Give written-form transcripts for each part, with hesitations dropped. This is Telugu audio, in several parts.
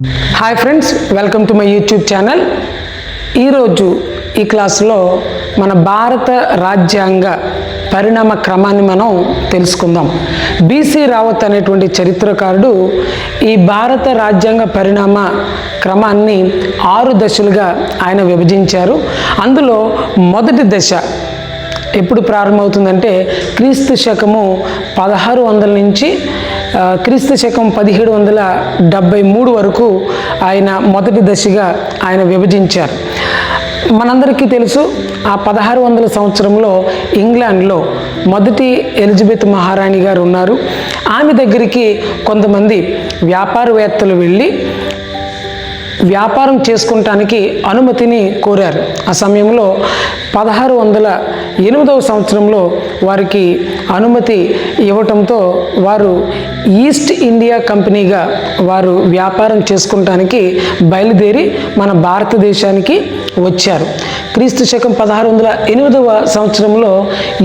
Hi friends, welcome to my YouTube channel. ఈరోజు ఈ క్లాస్లో మన భారత రాజ్యాంగ పరిణామ క్రమాన్ని మనం తెలుసుకుందాం. బీసీ రావత్ అనేటువంటి చరిత్రకారుడు ఈ భారత రాజ్యాంగ పరిణామ క్రమాన్ని 6 దశలుగా ఆయన విభజించారు. అందులో మొదటి దశ ఎప్పుడు ప్రారంభమవుతుందంటే క్రీస్తు శకము 1600 నుంచి క్రీస్తు శకం 1773 వరకు ఆయన మొదటి దశగా ఆయన విభజించారు. మనందరికీ తెలుసు, ఆ 1600 సంవత్సరంలో ఇంగ్లాండ్లో మొదటి ఎలిజబెత్ మహారాణి గారు ఉన్నారు. ఆమె దగ్గరికి కొంతమంది వ్యాపారవేత్తలు వెళ్ళి వ్యాపారం చేసుకుంటానికి అనుమతిని కోరారు. ఆ సమయంలో 1608వ సంవత్సరంలో వారికి అనుమతి ఇవ్వటంతో వారు ఈస్ట్ ఇండియా కంపెనీగా వారు వ్యాపారం చేసుకుంటానికి బయలుదేరి మన భారతదేశానికి వచ్చారు. క్రీస్తు శకం 1608వ సంవత్సరంలో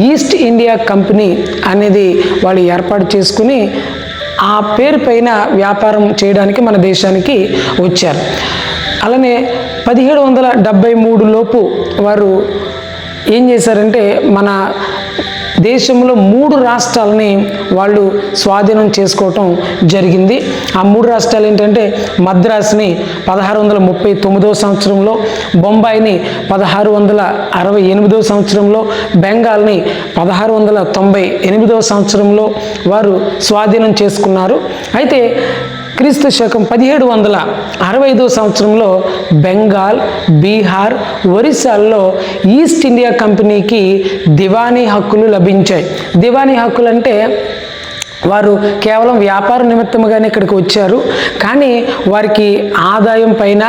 ఈస్ట్ ఇండియా కంపెనీ అనేది వాళ్ళు ఏర్పాటు చేసుకుని ఆ పేరు పైన వ్యాపారం చేయడానికి మన దేశానికి వచ్చారు. అలానే 1773 లోపు వారు ఏం చేశారంటే మన దేశంలో 3 రాష్ట్రాలని వాళ్ళు స్వాధీనం చేసుకోవటం జరిగింది. ఆ 3 రాష్ట్రాలు ఏంటంటే మద్రాసుని 1639వ సంవత్సరంలో, బొంబాయిని 1668వ సంవత్సరంలో, బెంగాల్ని 1698వ సంవత్సరంలో వారు స్వాధీనం చేసుకున్నారు. అయితే క్రీస్తు శకం 1765వ సంవత్సరంలో బెంగాల్, బీహార్, ఒరిస్సాల్లో ఈస్ట్ ఇండియా కంపెనీకి దివానీ హక్కులు లభించాయి. దివానీ హక్కులు అంటే వారు కేవలం వ్యాపార నిమిత్తముగానే ఇక్కడికి వచ్చారు, కానీ వారికి ఆదాయం పైన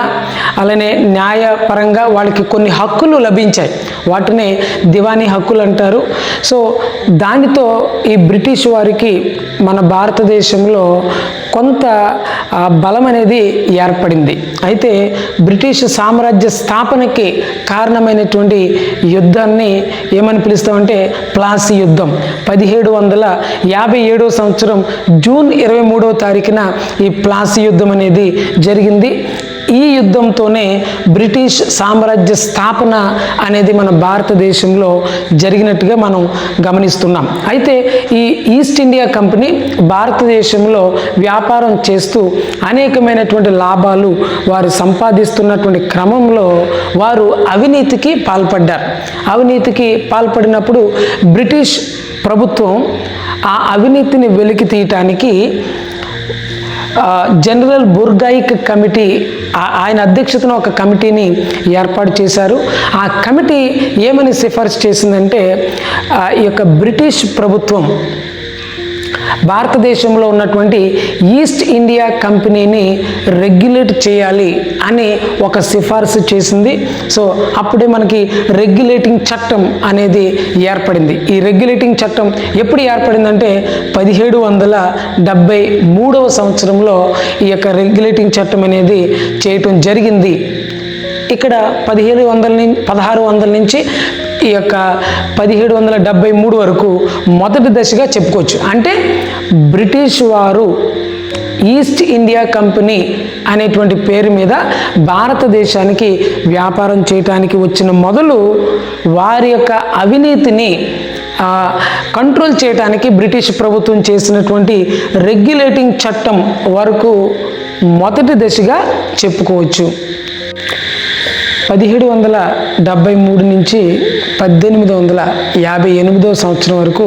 అలానే న్యాయపరంగా వాళ్ళకి కొన్ని హక్కులు లభించాయి. వాటినే దివానీ హక్కులు అంటారు. సో దానితో ఈ బ్రిటిష్ వారికి మన భారతదేశంలో కొంత బలం అనేది ఏర్పడింది. అయితే బ్రిటిష్ సామ్రాజ్య స్థాపనకి కారణమైనటువంటి యుద్ధాన్ని ఏమని పిలుస్తామంటే ప్లాసీ యుద్ధం. 1757వ సంవత్సరం జూన్ 23వ తారీఖున ఈ ప్లాసీ యుద్ధం అనేది జరిగింది. ఈ యుద్ధంతోనే బ్రిటిష్ సామ్రాజ్య స్థాపన అనేది మన భారతదేశంలో జరిగినట్టుగా మనం గమనిస్తున్నాం. అయితే ఈ ఈస్ట్ ఇండియా కంపెనీ భారతదేశంలో వ్యాపారం చేస్తూ అనేకమైనటువంటి లాభాలు వారు సంపాదిస్తున్నటువంటి క్రమంలో వారు అవినీతికి పాల్పడ్డారు. అవినీతికి పాల్పడినప్పుడు బ్రిటిష్ ప్రభుత్వం ఆ అవినీతిని వెలికి తీయటానికి జనరల్ బుర్గాయిక్ కమిటీ, ఆయన అధ్యక్షతన ఒక కమిటీని ఏర్పాటు చేశారు. ఆ కమిటీ ఏమని సిఫార్సు చేసిందంటే ఈ యొక్క బ్రిటిష్ ప్రభుత్వం భారతదేశంలో ఉన్నటువంటి ఈస్ట్ ఇండియా కంపెనీని రెగ్యులేట్ చేయాలి అని ఒక సిఫార్సు చేసింది. సో అప్పుడే మనకి రెగ్యులేటింగ్ చట్టం అనేది ఏర్పడింది. ఈ రెగ్యులేటింగ్ చట్టం ఎప్పుడు ఏర్పడిందంటే 1773వ సంవత్సరంలో ఈ యొక్క రెగ్యులేటింగ్ చట్టం అనేది చేయటం జరిగింది. ఇక్కడ 1600 నుంచి ఈ యొక్క 1773 వరకు మొదటి దశగా చెప్పుకోవచ్చు. అంటే బ్రిటిష్ వారు ఈస్ట్ ఇండియా కంపెనీ అనేటువంటి పేరు మీద భారతదేశానికి వ్యాపారం చేయటానికి వచ్చిన మొదలు వారి యొక్క అవినీతిని కంట్రోల్ చేయడానికి బ్రిటిష్ ప్రభుత్వం చేసినటువంటి రెగ్యులేటింగ్ చట్టం వరకు మొదటి దశగా చెప్పుకోవచ్చు. 1773 నుంచి 1858వ సంవత్సరం వరకు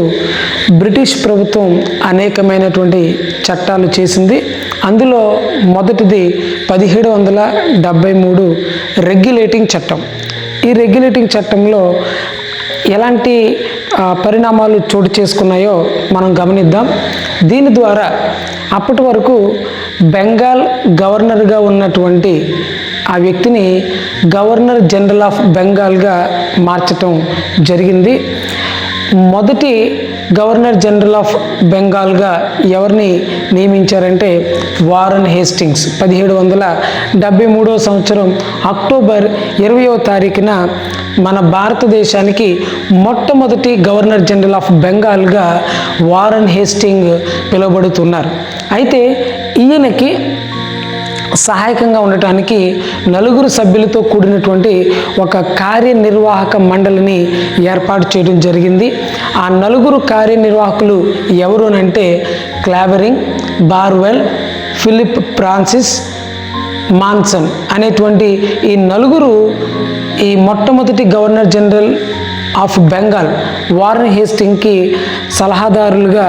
బ్రిటిష్ ప్రభుత్వం అనేకమైనటువంటి చట్టాలు చేసింది. అందులో మొదటిది 1773 రెగ్యులేటింగ్ చట్టం. ఈ రెగ్యులేటింగ్ చట్టంలో ఎలాంటి పరిణామాలు చోటు చేసుకున్నాయో మనం గమనిద్దాం. దీని ద్వారా అప్పటి వరకు బెంగాల్ గవర్నర్గా ఉన్నటువంటి ఆ వ్యక్తిని గవర్నర్ జనరల్ ఆఫ్ బెంగాల్గా మార్చటం జరిగింది. మొదటి గవర్నర్ జనరల్ ఆఫ్ బెంగాల్గా ఎవరిని నియమించారంటే వారన్ హేస్టింగ్స్. 1773వ సంవత్సరం అక్టోబర్ 20వ తారీఖున మన భారతదేశానికి మొట్టమొదటి గవర్నర్ జనరల్ ఆఫ్ బెంగాల్గా వారన్ హేస్టింగ్ పిలువబడుతున్నారు. అయితే ఈయనకి సహాయకంగా ఉండటానికి నలుగురు సభ్యులతో కూడినటువంటి ఒక కార్యనిర్వాహక మండలిని ఏర్పాటు చేయడం జరిగింది. ఆ నలుగురు కార్యనిర్వాహకులు ఎవరు అంటే Clavering, Barwell, Philip Francis, Monson అనేటువంటి ఈ నలుగురు ఈ మొట్టమొదటి governor general of Bengal Warren హేస్టింగ్కి సలహాదారులుగా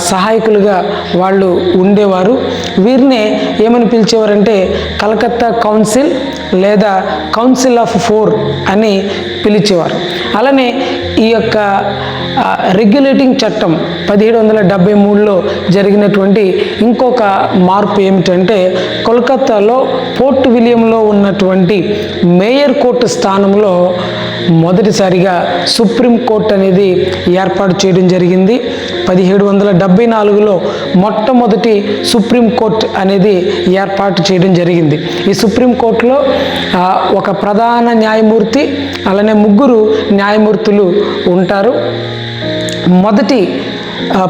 సహాయకులుగా వాళ్ళు ఉండేవారు. వీరినే ఏమని పిలిచేవారంటే కలకత్తా కౌన్సిల్ లేదా కౌన్సిల్ ఆఫ్ 4 అని పిలిచేవారు. అలానే ఈ యొక్క రెగ్యులేటింగ్ చట్టం 1773లో జరిగినటువంటి ఇంకొక మార్పు ఏమిటంటే కోల్కతాలో పోర్ట్ విలియంలో ఉన్నటువంటి మేయర్ కోర్టు స్థానంలో మొదటిసారిగా సుప్రీం కోర్ట్ అనేది ఏర్పాటు చేయడం జరిగింది. 1774లో మొట్టమొదటి సుప్రీం కోర్ట్ అనేది ఏర్పాటు చేయడం జరిగింది. ఈ సుప్రీం కోర్టులో ఒక ప్రధాన న్యాయమూర్తి అలానే 3 న్యాయమూర్తులు ఉంటారు. మొదటి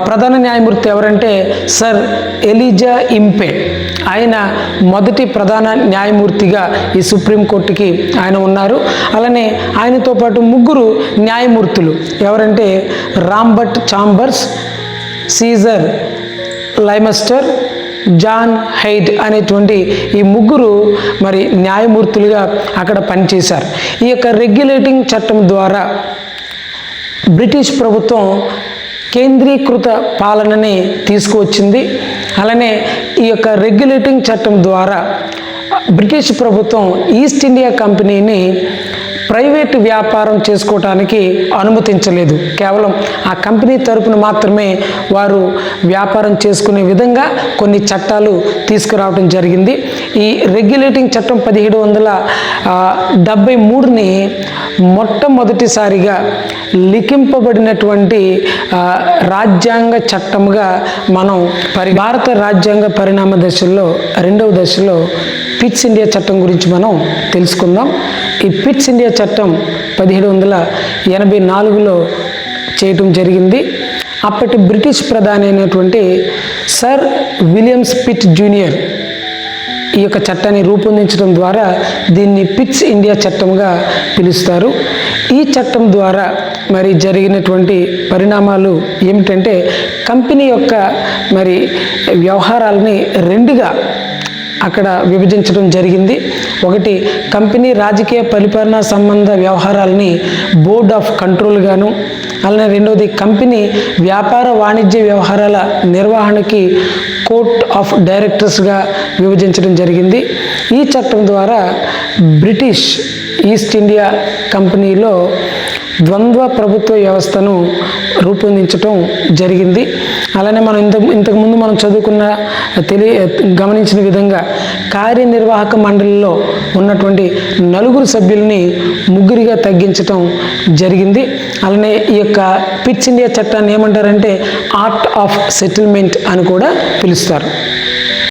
ప్రధాన న్యాయమూర్తి ఎవరంటే సర్ ఎలిజా ఇంపే. ఆయన మొదటి ప్రధాన న్యాయమూర్తిగా ఈ సుప్రీంకోర్టుకి ఆయన ఉన్నారు. అలానే ఆయనతో పాటు 3 న్యాయమూర్తులు ఎవరంటే రాంబర్ట్ చాంబర్స్, సీజర్ లైమస్టర్, జాన్ హైట్ అనేటువంటి ఈ 3 మరి న్యాయమూర్తులుగా అక్కడ పనిచేశారు. ఈ యొక్క రెగ్యులేటింగ్ చట్టం ద్వారా బ్రిటిష్ ప్రభుత్వం కేంద్రీకృత పాలనని తీసుకువచ్చింది. అలానే ఈ యొక్క రెగ్యులేటింగ్ చట్టం ద్వారా బ్రిటిష్ ప్రభుత్వం ఈస్ట్ ఇండియా కంపెనీని ప్రైవేటు వ్యాపారం చేసుకోవటానికి అనుమతించలేదు. కేవలం ఆ కంపెనీ తరపున మాత్రమే వారు వ్యాపారం చేసుకునే విధంగా కొన్ని చట్టాలు తీసుకురావడం జరిగింది. ఈ రెగ్యులేటింగ్ చట్టం 1773ని మొట్టమొదటిసారిగా లిఖింపబడినటువంటి రాజ్యాంగ చట్టముగా మనం భారత రాజ్యాంగ పరిణామ దశల్లో 2వ దశలో పిట్స్ ఇండియా చట్టం గురించి మనం తెలుసుకుందాం. ఈ పిట్స్ ఇండియా చట్టం 1784లో చేయటం జరిగింది. అప్పటి బ్రిటిష్ ప్రధాని అయినటువంటి సర్ విలియమ్స్ పిట్ జూనియర్ ఈ యొక్క చట్టాన్ని రూపొందించడం ద్వారా దీన్ని పిట్స్ ఇండియా చట్టంగా పిలుస్తారు. ఈ చట్టం ద్వారా మరి జరిగినటువంటి పరిణామాలు ఏమిటంటే కంపెనీ యొక్క మరి వ్యవహారాలని 2గా అక్కడ విభజించడం జరిగింది. ఒకటి కంపెనీ రాజకీయ పరిపాలనా సంబంధ వ్యవహారాలని బోర్డ్ ఆఫ్ కంట్రోల్ గాను, అలానే 2వది కంపెనీ వ్యాపార వాణిజ్య వ్యవహారాల నిర్వహణకి కోర్ట్ ఆఫ్ డైరెక్టర్స్గా విభజించడం జరిగింది. ఈ చట్టం ద్వారా బ్రిటిష్ ఈస్ట్ ఇండియా కంపెనీలో ద్వంద్వ ప్రభుత్వ వ్యవస్థను రూపొందించడం జరిగింది. అలానే మనం ఇంతకుముందు మనం చదువుకున్న గమనించిన విధంగా కార్యనిర్వాహక మండలిలో ఉన్నటువంటి 4 సభ్యుల్ని 3గా తగ్గించటం జరిగింది. అలానే ఈ యొక్క పిట్స్ ఇండియా చట్టాన్ని ఏమంటారంటే ఆర్ట్ ఆఫ్ సెటిల్మెంట్ అని కూడా పిలుస్తారు.